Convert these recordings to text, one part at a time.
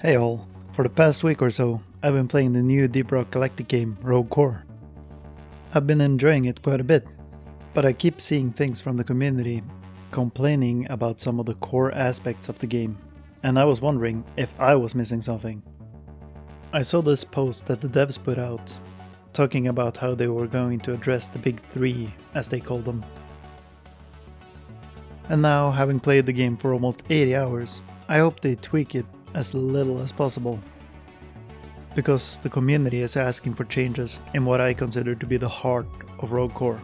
Hey all, for the past week or so, I've been playing the new DRG Galactic game, Rogue Core. I've been enjoying it quite a bit, but I keep seeing things from the community complaining about some of the core aspects of the game, and I was wondering if I was missing something. I saw this post that the devs put out, talking about how they were going to address the big three, as they called them. And now, having played the game for almost 80 hours, I hope they tweak it as little as possible. Because the community is asking for changes in what I consider to be the heart of Rogue Core.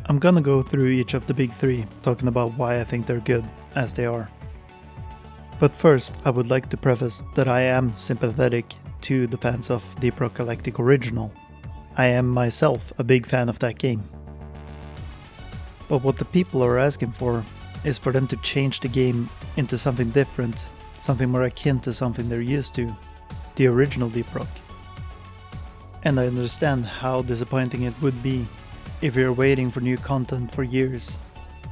I'm gonna go through each of the big three, talking about why I think they're good, as they are. But first, I would like to preface that I am sympathetic to the fans of DRG Galactic Original. I am myself a big fan of that game. But what the people are asking for is for them to change the game into something different, something more akin to something they're used to, the original DRG. And I understand how disappointing it would be if you're waiting for new content for years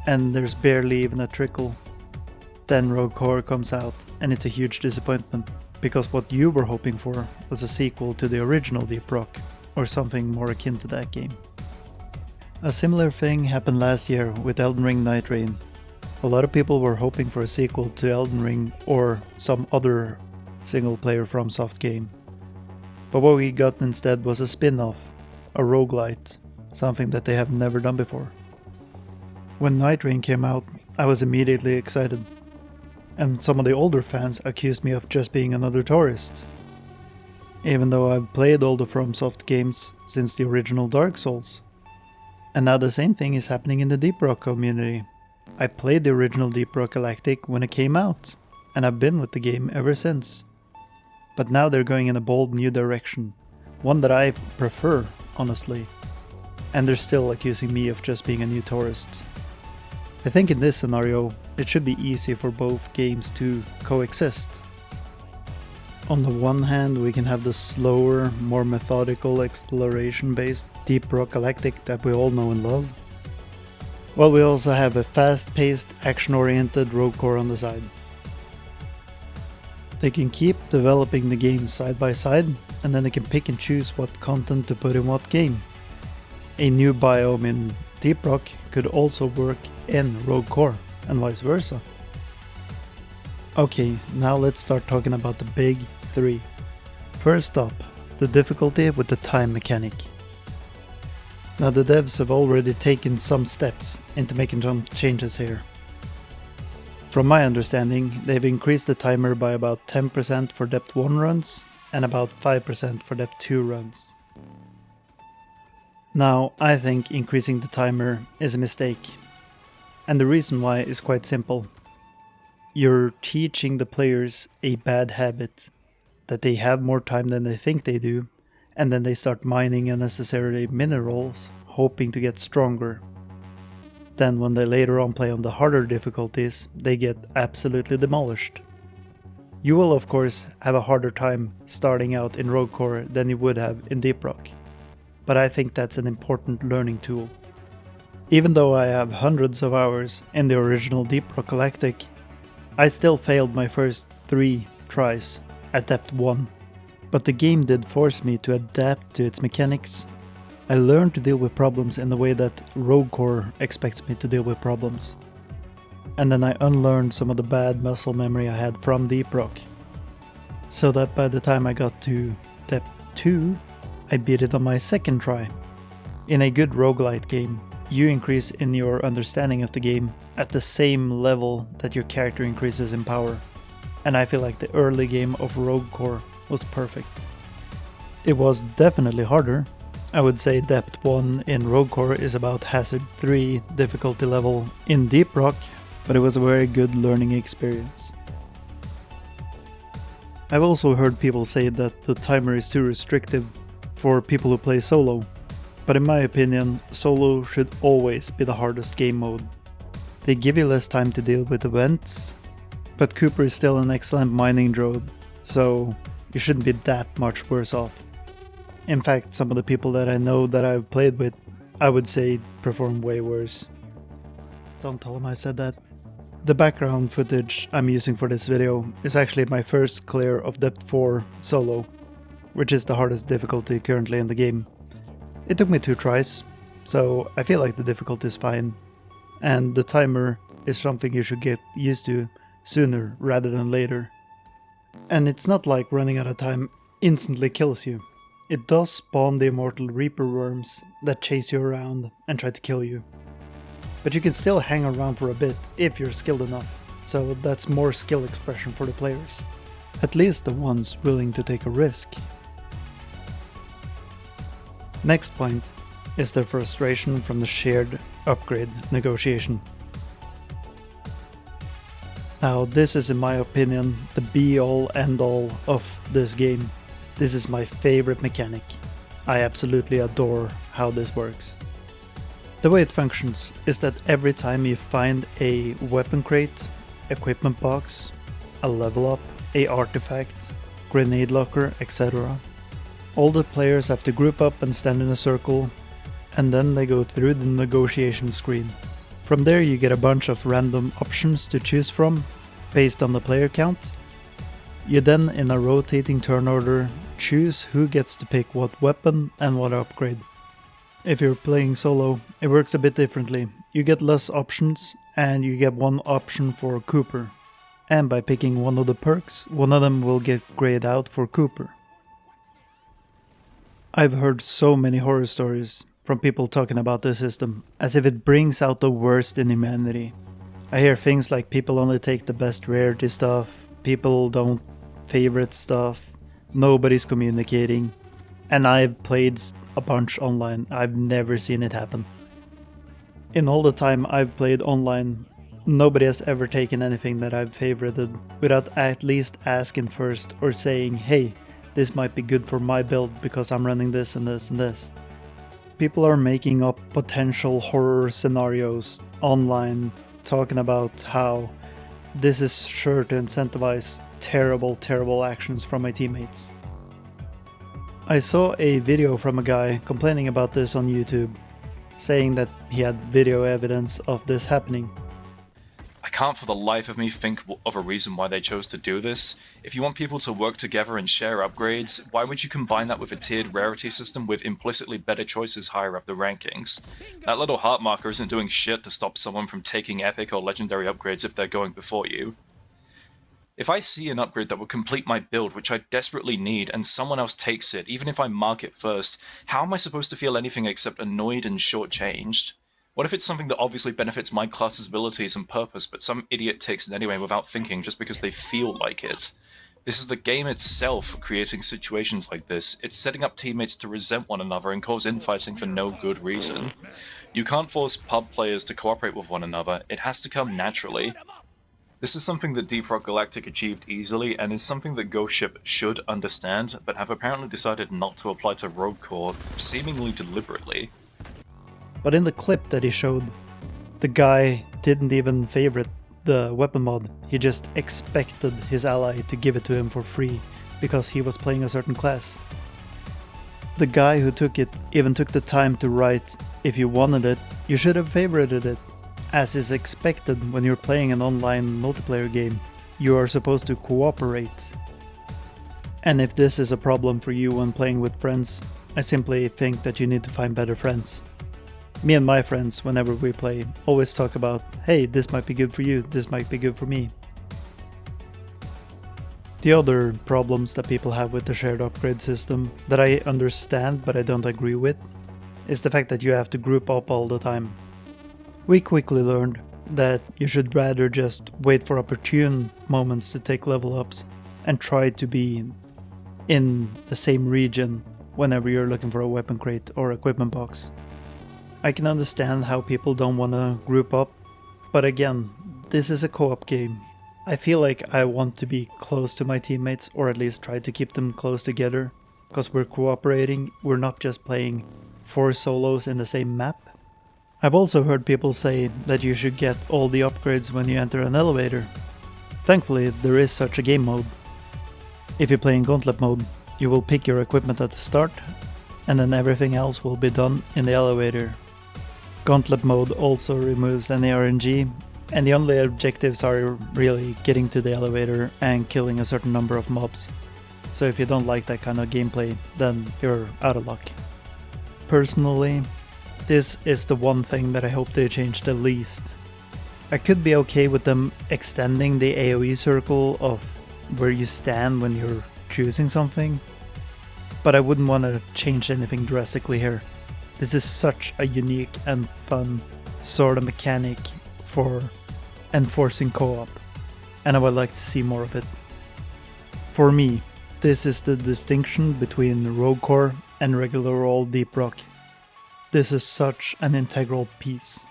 and there's barely even a trickle. Then Rogue Core comes out and it's a huge disappointment, because what you were hoping for was a sequel to the original DRG, or something more akin to that game. A similar thing happened last year with Elden Ring Night Rain. A lot of people were hoping for a sequel to Elden Ring or some other single-player FromSoft game. But what we got instead was a spin-off, a roguelite, something that they have never done before. When Night Rain came out, I was immediately excited, and some of the older fans accused me of just being another tourist. Even though I've played all the FromSoft games since the original Dark Souls. And now the same thing is happening in the DRG community. I played the original DRG Galactic when it came out, and I've been with the game ever since. But now they're going in a bold new direction, one that I prefer, honestly. And they're still accusing me of just being a new tourist. I think in this scenario, it should be easy for both games to coexist. On the one hand, we can have the slower, more methodical exploration-based DRG Galactic that we all know and love. While we also have a fast-paced, action-oriented Rogue Core on the side. They can keep developing the game side by side, and then they can pick and choose what content to put in what game. A new biome in DRG could also work in Rogue Core, and vice versa. Okay, now let's start talking about the big three. First up, the difficulty with the time mechanic. Now the devs have already taken some steps into making some changes here. From my understanding, they've increased the timer by about 10% for depth 1 runs and about 5% for depth 2 runs. Now, I think increasing the timer is a mistake. And the reason why is quite simple. You're teaching the players a bad habit, that they have more time than they think they do, and then they start mining unnecessarily minerals, hoping to get stronger. Then when they later on play on the harder difficulties, they get absolutely demolished. You will of course have a harder time starting out in Rogue Core than you would have in DRG, but I think that's an important learning tool. Even though I have hundreds of hours in the original DRG Galactic, I still failed my first 3 tries at depth 1. But the game did force me to adapt to its mechanics. I learned to deal with problems in the way that Rogue Core expects me to deal with problems. And then I unlearned some of the bad muscle memory I had from DRG. So that by the time I got to depth 2, I beat it on my second try. In a good roguelite game, you increase in your understanding of the game at the same level that your character increases in power. And I feel like the early game of Rogue Core was perfect. It was definitely harder. I would say depth 1 in Rogue Core is about hazard 3 difficulty level in DRG, but it was a very good learning experience. I've also heard people say that the timer is too restrictive for people who play solo, but in my opinion, solo should always be the hardest game mode. They give you less time to deal with events, but Cooper is still an excellent mining droid, so you shouldn't be that much worse off. In fact, some of the people that I know that I've played with, I would say perform way worse. Don't tell them I said that. The background footage I'm using for this video is actually my first clear of Depth 4 solo, which is the hardest difficulty currently in the game. It took me 2 tries, so I feel like the difficulty is fine, and the timer is something you should get used to sooner rather than later. And it's not like running out of time instantly kills you. It does spawn the immortal Reaper worms that chase you around and try to kill you. But you can still hang around for a bit if you're skilled enough, so that's more skill expression for the players. At least the ones willing to take a risk. Next point is the frustration from the shared upgrade negotiation. Now this is in my opinion the be-all end-all of this game. This is my favorite mechanic. I absolutely adore how this works. The way it functions is that every time you find a weapon crate, equipment box, a level up, a artifact, grenade locker, etc., all the players have to group up and stand in a circle, and then they go through the negotiation screen. From there you get a bunch of random options to choose from, based on the player count. You then, in a rotating turn order, choose who gets to pick what weapon and what upgrade. If you're playing solo, it works a bit differently. You get less options, and you get one option for Cooper. And by picking one of the perks, one of them will get grayed out for Cooper. I've heard so many horror stories from people talking about this system, as if it brings out the worst in humanity. I hear things like people only take the best rarity stuff, people don't favorite stuff, nobody's communicating, and I've played a bunch online. I've never seen it happen. In all the time I've played online, nobody has ever taken anything that I've favorited without at least asking first or saying, hey, this might be good for my build because I'm running this and this and this. People are making up potential horror scenarios online, talking about how this is sure to incentivize terrible actions from my teammates. I saw a video from a guy complaining about this on YouTube, saying that he had video evidence of this happening. I can't for the life of me think of a reason why they chose to do this. If you want people to work together and share upgrades, why would you combine that with a tiered rarity system with implicitly better choices higher up the rankings? That little heart marker isn't doing shit to stop someone from taking epic or legendary upgrades if they're going before you. If I see an upgrade that will complete my build, which I desperately need, and someone else takes it, even if I mark it first, how am I supposed to feel anything except annoyed and shortchanged? What if it's something that obviously benefits my class's abilities and purpose, but some idiot takes it anyway without thinking just because they feel like it? This is the game itself creating situations like this. It's setting up teammates to resent one another and cause infighting for no good reason. You can't force pub players to cooperate with one another, it has to come naturally. This is something that Deep Rock Galactic achieved easily, and is something that Ghost Ship should understand, but have apparently decided not to apply to Rogue Core, seemingly deliberately. But in the clip that he showed, the guy didn't even favorite the weapon mod, he just expected his ally to give it to him for free, because he was playing a certain class. The guy who took it even took the time to write, if you wanted it, you should have favorited it. As is expected when you're playing an online multiplayer game, you are supposed to cooperate. And if this is a problem for you when playing with friends, I simply think that you need to find better friends. Me and my friends, whenever we play, always talk about, hey, this might be good for you, this might be good for me. The other problems that people have with the shared upgrade system, that I understand but I don't agree with, is the fact that you have to group up all the time. We quickly learned that you should rather just wait for opportune moments to take level ups and try to be in the same region whenever you're looking for a weapon crate or equipment box. I can understand how people don't want to group up, but again, this is a co-op game. I feel like I want to be close to my teammates, or at least try to keep them close together, because we're cooperating, we're not just playing 4 solos in the same map. I've also heard people say that you should get all the upgrades when you enter an elevator. Thankfully, there is such a game mode. If you play in Gauntlet mode, you will pick your equipment at the start, and then everything else will be done in the elevator. Gauntlet mode also removes any RNG, and the only objectives are really getting to the elevator and killing a certain number of mobs. So if you don't like that kind of gameplay, then you're out of luck. Personally, this is the one thing that I hope they change the least. I could be okay with them extending the AoE circle of where you stand when you're choosing something, but I wouldn't want to change anything drastically here. This is such a unique and fun sort of mechanic for enforcing co-op, and I would like to see more of it. For me, this is the distinction between Rogue Core and regular old Deep Rock. This is such an integral piece.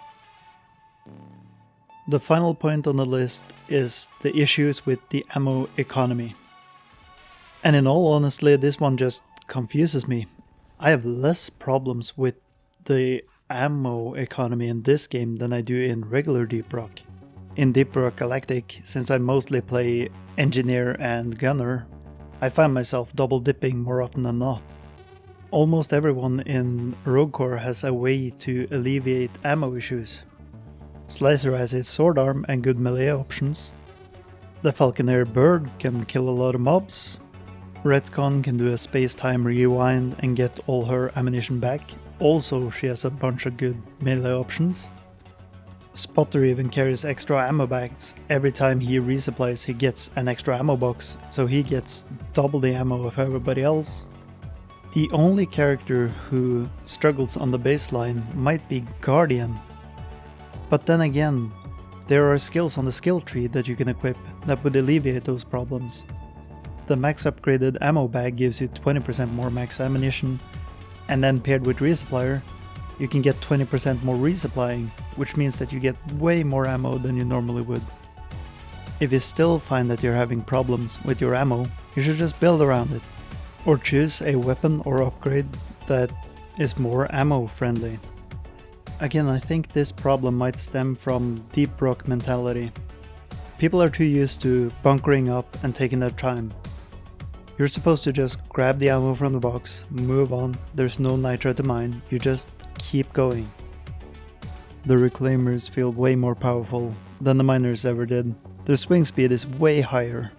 The final point on the list is the issues with the ammo economy. And in all honesty, this one just confuses me. I have less problems with the ammo economy in this game than I do in regular Deep Rock. In Deep Rock Galactic, since I mostly play engineer and gunner, I find myself double dipping more often than not. Almost everyone in Rogue Core has a way to alleviate ammo issues. Slicer has its sword arm and good melee options. The Falconeer bird can kill a lot of mobs. Retcon can do a space-time rewind and get all her ammunition back. Also, she has a bunch of good melee options. Spotter even carries extra ammo bags. Every time he resupplies, he gets an extra ammo box, so he gets double the ammo of everybody else. The only character who struggles on the baseline might be Guardian. But then again, there are skills on the skill tree that you can equip that would alleviate those problems. The max upgraded ammo bag gives you 20% more max ammunition, and then paired with resupplier, you can get 20% more resupplying, which means that you get way more ammo than you normally would. If you still find that you're having problems with your ammo, you should just build around it, or choose a weapon or upgrade that is more ammo friendly. Again, I think this problem might stem from Deep Rock mentality. People are too used to bunkering up and taking their time. You're supposed to just grab the ammo from the box, move on, there's no nitro to mine, you just keep going. The Reclaimers feel way more powerful than the miners ever did. Their swing speed is way higher.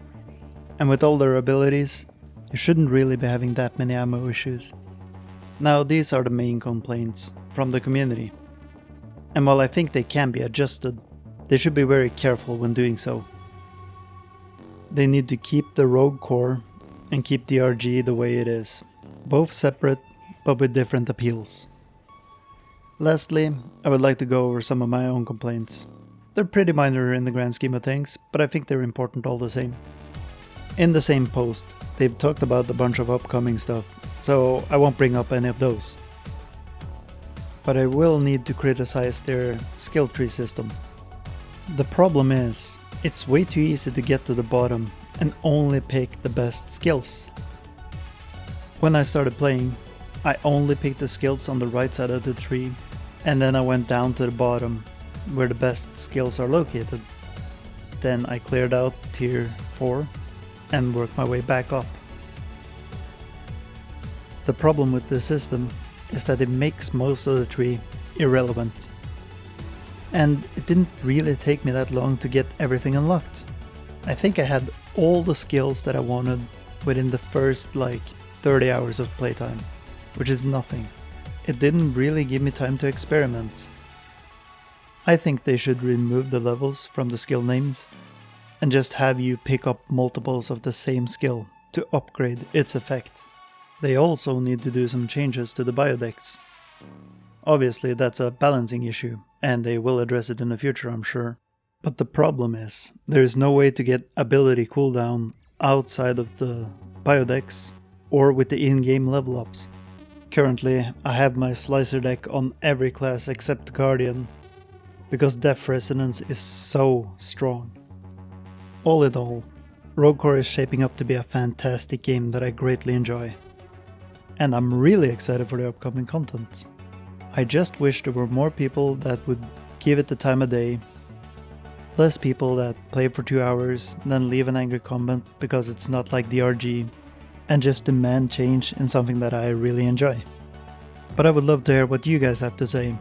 And with all their abilities, you shouldn't really be having that many ammo issues. Now, these are the main complaints from the community. And while I think they can be adjusted, they should be very careful when doing so. They need to keep the Rogue Core and keep DRG the way it is, both separate but with different appeals. Lastly, I would like to go over some of my own complaints. They're pretty minor in the grand scheme of things, but I think they're important all the same. In the same post, they've talked about a bunch of upcoming stuff, so I won't bring up any of those. But I will need to criticize their skill tree system. The problem is, it's way too easy to get to the bottom and only pick the best skills. When I started playing, I only picked the skills on the right side of the tree, and then I went down to the bottom where the best skills are located. Then I cleared out tier 4 and worked my way back up. The problem with this system is that it makes most of the tree irrelevant. And it didn't really take me that long to get everything unlocked. I think I had all the skills that I wanted within the first 30 hours of playtime, which is nothing. It didn't really give me time to experiment. I think they should remove the levels from the skill names and just have you pick up multiples of the same skill to upgrade its effect. They also need to do some changes to the biodex. Obviously that's a balancing issue, and they will address it in the future, I'm sure. But the problem is, there is no way to get ability cooldown outside of the biodex or with the in-game level ups. Currently, I have my slicer deck on every class except Guardian, because Death Resonance is so strong. All in all, Rogue Core is shaping up to be a fantastic game that I greatly enjoy. And I'm really excited for the upcoming content. I just wish there were more people that would give it the time of day, less people that play for 2 hours, then leave an angry comment because it's not like DRG, and just demand change in something that I really enjoy. But I would love to hear what you guys have to say.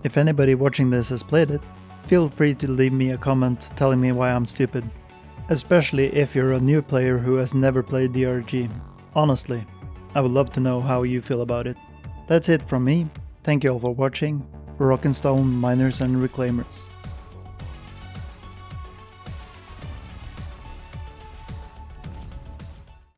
If anybody watching this has played it, Feel free to leave me a comment telling me why I'm stupid, especially if you're a new player who has never played DRG. Honestly, I would love to know how you feel about it. That's it from me. Thank you all for watching. Rock and Stone, Miners and Reclaimers.